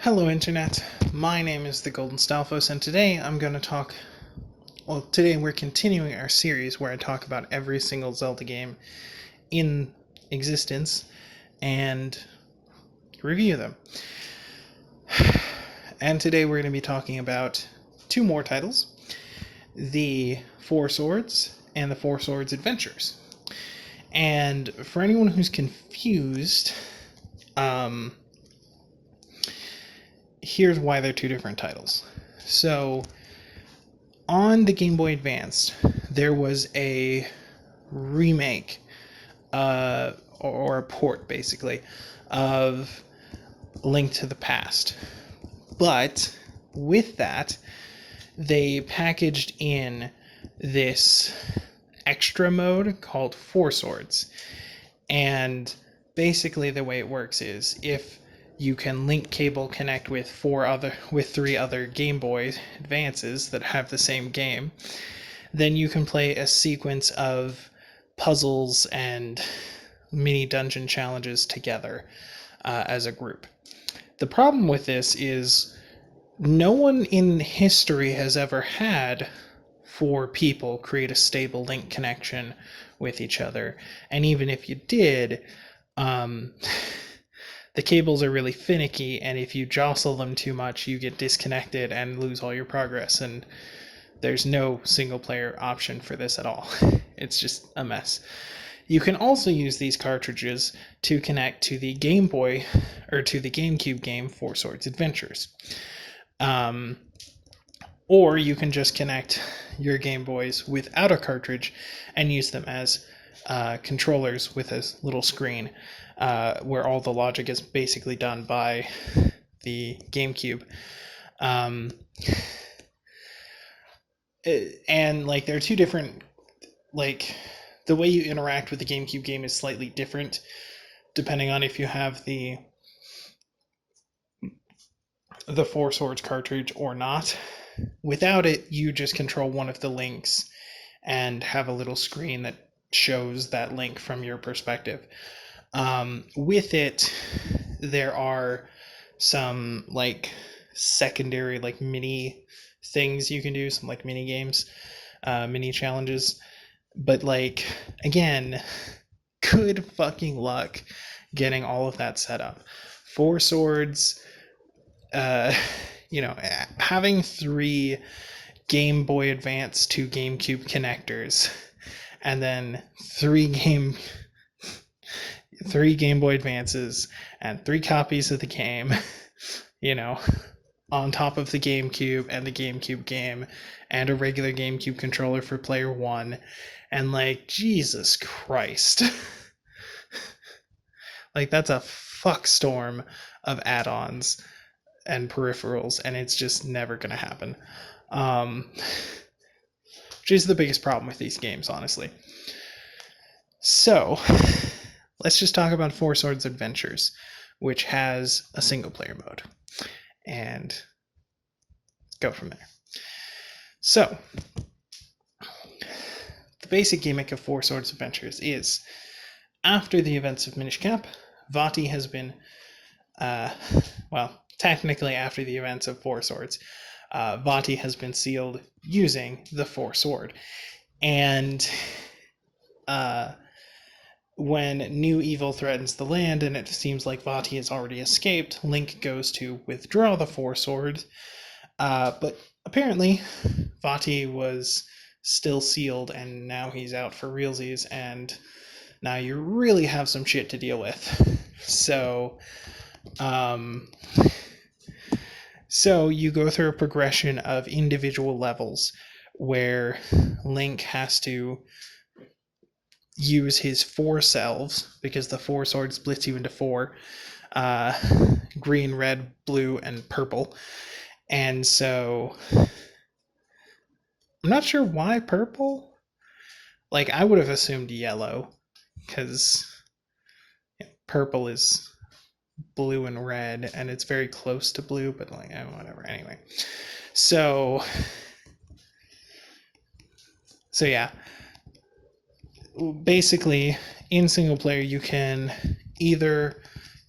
Hello Internet, my name is the Golden Stalfos and today today we're continuing our series where I talk about every single Zelda game in existence and review them. And today we're going to be talking about two more titles, the Four Swords and the Four Swords Adventures. And for anyone who's confused, here's why they're two different titles. So, on the Game Boy Advance, there was a remake, or a port, basically, of Link to the Past. But with that, they packaged in this extra mode called Four Swords. And basically the way it works is if you can link cable connect with three other Game Boy Advances that have the same game, then you can play a sequence of puzzles and mini dungeon challenges together as a group. The problem with this is no one in history has ever had four people create a stable link connection with each other, and even if you did, the cables are really finicky, and if you jostle them too much, you get disconnected and lose all your progress, and there's no single player option for this at all. It's just a mess. You can also use these cartridges to connect to the Game Boy, or to the GameCube game Four Swords Adventures. Or you can just connect your Game Boys without a cartridge and use them as controllers with a little screen where all the logic is basically done by the GameCube. And there are two different, the way you interact with the GameCube game is slightly different depending on if you have the Four Swords cartridge or not. Without it, you just control one of the links and have a little screen that shows that link from your perspective. With it, there are some secondary mini things you can do, some mini games, mini challenges. But again, good fucking luck getting all of that set up. Four Swords, having three Game Boy Advance to GameCube connectors, and then three Game Boy Advances and three copies of the game, on top of the GameCube and the GameCube game, and a regular GameCube controller for player one, and Jesus Christ. That's a fuck storm of add-ons and peripherals, and it's just never gonna happen. Which is the biggest problem with these games, honestly. So, let's just talk about Four Swords Adventures, which has a single player mode, and go from there. So, the basic gimmick of Four Swords Adventures is, after the events of Minish Cap, Vati has been, technically after the events of Four Swords, Vati has been sealed using the Four Sword. And when new evil threatens the land and it seems like Vati has already escaped, Link goes to withdraw the Four Swords. But apparently, Vati was still sealed and now he's out for realsies, and now you really have some shit to deal with. So you go through a progression of individual levels where Link has to use his four selves, because the Four Swords splits you into four, green, red, blue, and purple. And so I'm not sure why purple. I would have assumed yellow, because purple is blue and red, and it's very close to blue, but whatever. Anyway, so yeah, basically in single player you can either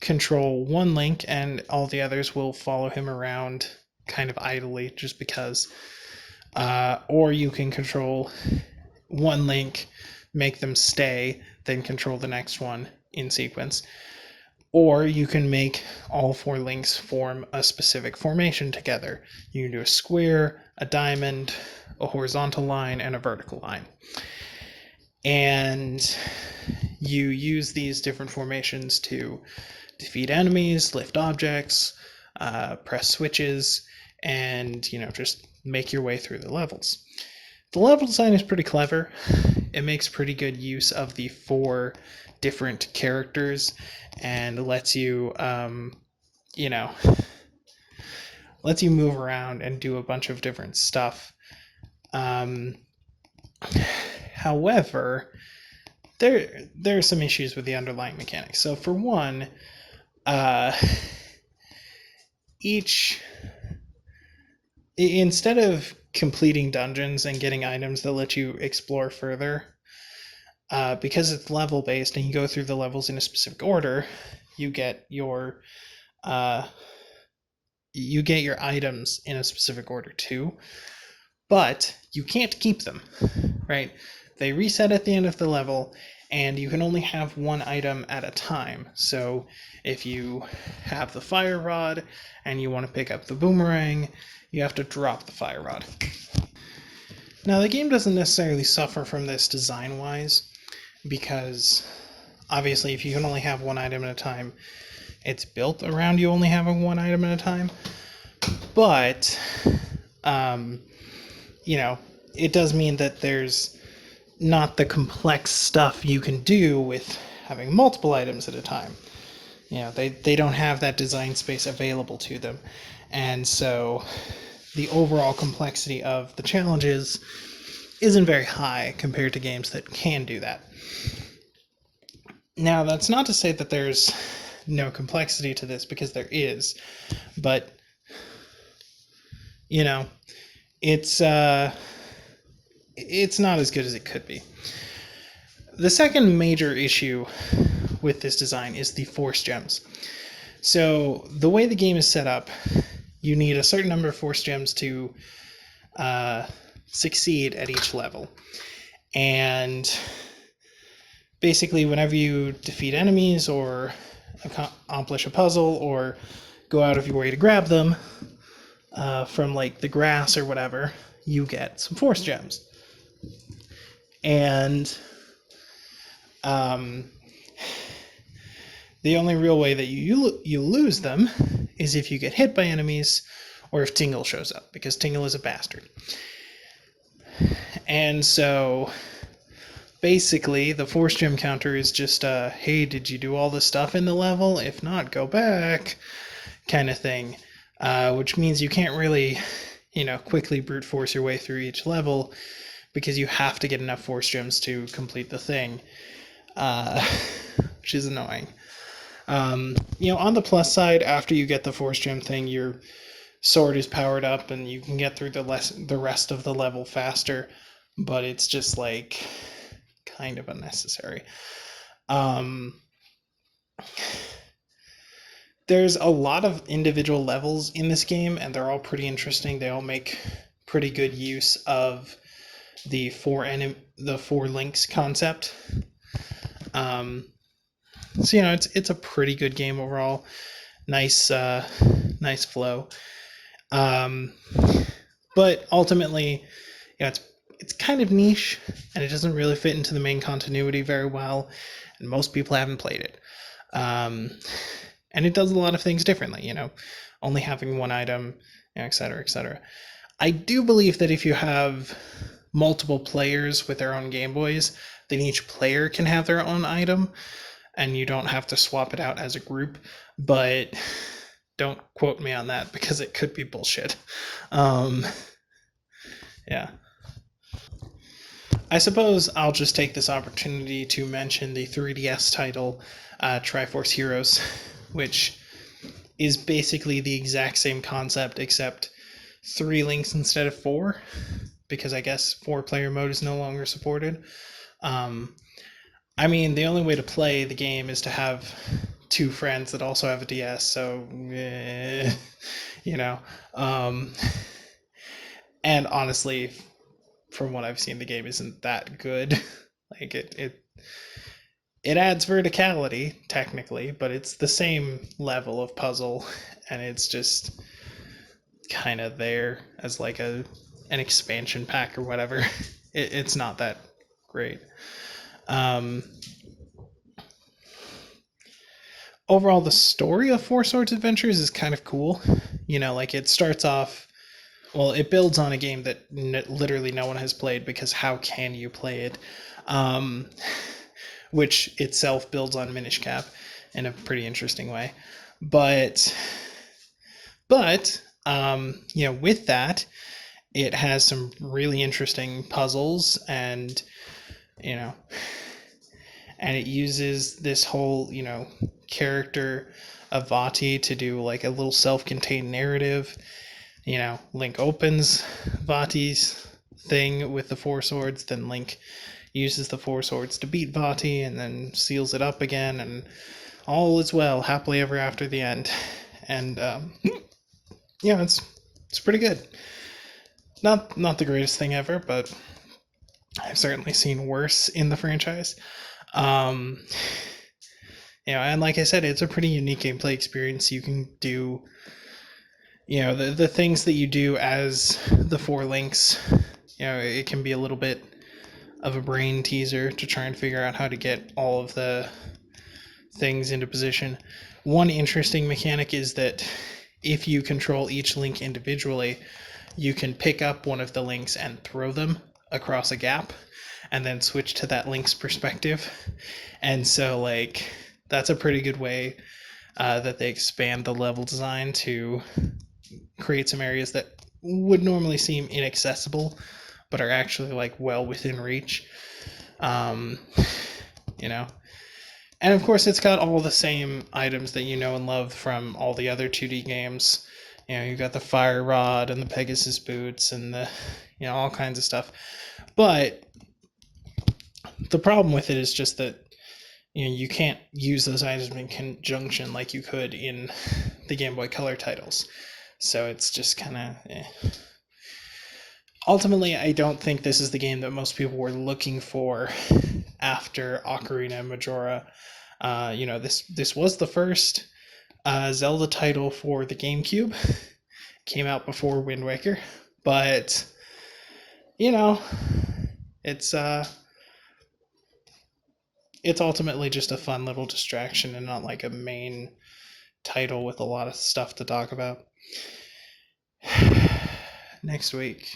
control one Link and all the others will follow him around kind of idly just because. Or you can control one Link, make them stay, then control the next one in sequence. Or you can make all 4 links form a specific formation together. You can do a square, a diamond, a horizontal line, and a vertical line. And you use these different formations to defeat enemies, lift objects, press switches, and just make your way through the levels. The level design is pretty clever. It makes pretty good use of the 4 different characters and lets you lets you move around and do a bunch of different stuff. However, there are some issues with the underlying mechanics. So for one, instead of completing dungeons and getting items that let you explore further, because it's level based and you go through the levels in a specific order, you get your items in a specific order too, but you can't keep them, right? They reset at the end of the level, and you can only have one item at a time. So if you have the fire rod and you want to pick up the boomerang, you have to drop the fire rod. Now, the game doesn't necessarily suffer from this design-wise, because obviously if you can only have one item at a time, it's built around you only having one item at a time. But, it does mean that there's not the complex stuff you can do with having multiple items at a time. They don't have that design space available to them. And so the overall complexity of the challenges isn't very high compared to games that can do that. Now, that's not to say that there's no complexity to this, because there is, but it's not as good as it could be. The second major issue with this design is the force gems. So the way the game is set up, you need a certain number of force gems to succeed at each level. And basically, whenever you defeat enemies or accomplish a puzzle or go out of your way to grab them from like the grass or whatever, you get some force gems. And the only real way that you lose them is if you get hit by enemies or if Tingle shows up, because Tingle is a bastard. And so basically the force gem counter is just hey, did you do all the stuff in the level? If not, go back kind of thing, which means you can't really quickly brute force your way through each level, because you have to get enough force gems to complete the thing, which is annoying. On the plus side, after you get the force gem thing, your sword is powered up and you can get through the rest of the level faster, but it's just like kind of unnecessary. There's a lot of individual levels in this game, and they're all pretty interesting. They all make pretty good use of the 4 links concept. So it's a pretty good game overall. Nice flow. But ultimately, it's kind of niche, and it doesn't really fit into the main continuity very well, and most people haven't played it. And it does a lot of things differently, only having one item, etc., etc. I do believe that if you have multiple players with their own Game Boys, then each player can have their own item, and you don't have to swap it out as a group, but don't quote me on that, because it could be bullshit. Yeah. I suppose I'll just take this opportunity to mention the 3DS title, Triforce Heroes, which is basically the exact same concept, except 3 links instead of 4, because I guess 4-player mode is no longer supported. The only way to play the game is to have two friends that also have a DS, so you know. Um, and honestly, from what I've seen, the game isn't that good. Like it adds verticality technically, but it's the same level of puzzle, and it's just kind of there as like an expansion pack or whatever. It's not that great. Um, Overall, the story of Four Swords Adventures is kind of cool. You know, like it starts off. Well, it builds on a game that literally no one has played, because how can you play it? Um, which itself builds on Minish Cap in a pretty interesting way. But you know, with that, it has some really interesting puzzles, and you know, and it uses this whole, you know, character of Vati to do like a little self-contained narrative. You know, Link opens Vati's thing with the four swords, then Link uses the four swords to beat Vati, and then seals it up again, and all is well, happily ever after the end. And yeah, it's pretty good. Not the greatest thing ever, but I've certainly seen worse in the franchise. Um, you know, and like I said, it's a pretty unique gameplay experience. You can do, you know, the things that you do as the four links. You know, it can be a little bit of a brain teaser to try and figure out how to get all of the things into position. One interesting mechanic is that if you control each link individually, you can pick up one of the links and throw them across a gap, and then switch to that link's perspective. And so, like, that's a pretty good way that they expand the level design to create some areas that would normally seem inaccessible, but are actually like well within reach. Um, you know, and of course, it's got all the same items that you know and love from all the other 2D games. You know, you got the fire rod and the Pegasus boots and the, you know, all kinds of stuff. But the problem with it is just that, you know, you can't use those items in conjunction like you could in the Game Boy Color titles. So it's just kind of ultimately, I don't think this is the game that most people were looking for after Ocarina of Majora. You know, this was the first Zelda title for the GameCube. Came out before Wind Waker, but you know, it's it's ultimately just a fun little distraction and not like a main title with a lot of stuff to talk about. Next week,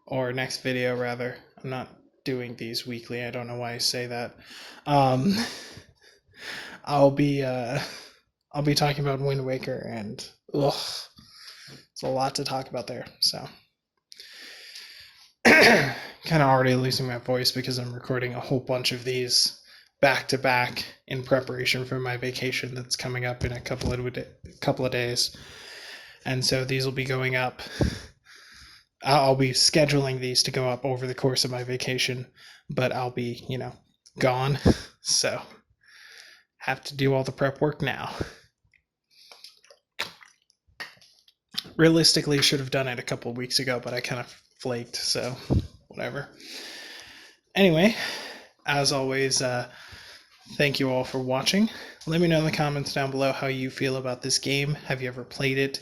or next video rather. I'm not doing these weekly. I don't know why I say that. Um, I'll be talking about Wind Waker, and ugh, it's a lot to talk about there. So kind of already losing my voice because I'm recording a whole bunch of these back to back in preparation for my vacation that's coming up in a couple of days. And so these will be going up. I'll be scheduling these to go up over the course of my vacation, but I'll be, you know, gone. So have to do all the prep work now. Realistically, should have done it a couple of weeks ago, but I kind of flaked, so whatever. Anyway, as always, thank you all for watching. Let me know in the comments down below how you feel about this game. Have you ever played it?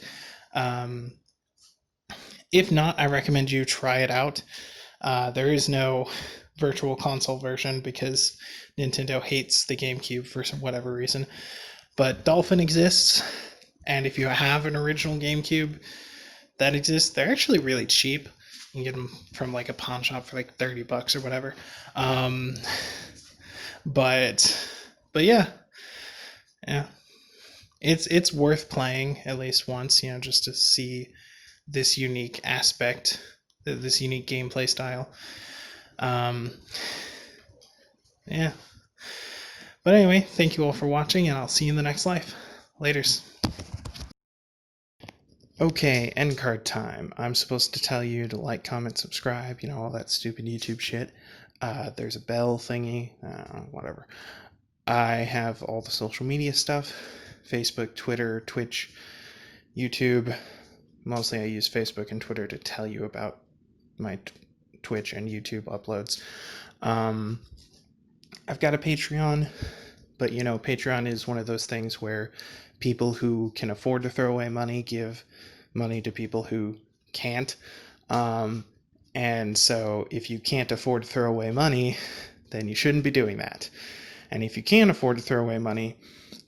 If not, I recommend you try it out. There is no virtual console version because Nintendo hates the GameCube for whatever reason. But Dolphin exists, and if you have an original GameCube that exists, they're actually really cheap. You can get them from like a pawn shop for like $30 or whatever. But yeah, it's worth playing at least once, you know, just to see this unique aspect, this unique gameplay style. Yeah. But anyway, thank you all for watching, and I'll see you in the next life. Laters. Okay, end card time. I'm supposed to tell you to like, comment, subscribe, you know, all that stupid YouTube shit. There's a bell thingy, whatever. I have all the social media stuff: Facebook, Twitter, Twitch, YouTube. Mostly I use Facebook and Twitter to tell you about my Twitch and YouTube uploads. I've got a Patreon, but Patreon is one of those things where people who can afford to throw away money give money to people who can't. And so if you can't afford to throw away money, then you shouldn't be doing that. And if you can afford to throw away money,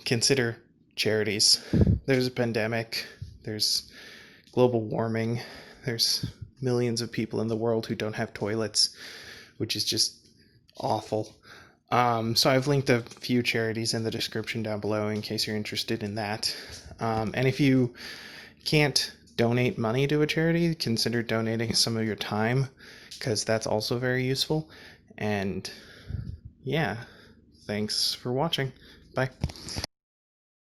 consider charities. There's a pandemic, there's global warming, there's millions of people in the world who don't have toilets, which is just awful. So I've linked a few charities in the description down below in case you're interested in that. And if you can't donate money to a charity, consider donating some of your time, because that's also very useful. And yeah, thanks for watching. Bye.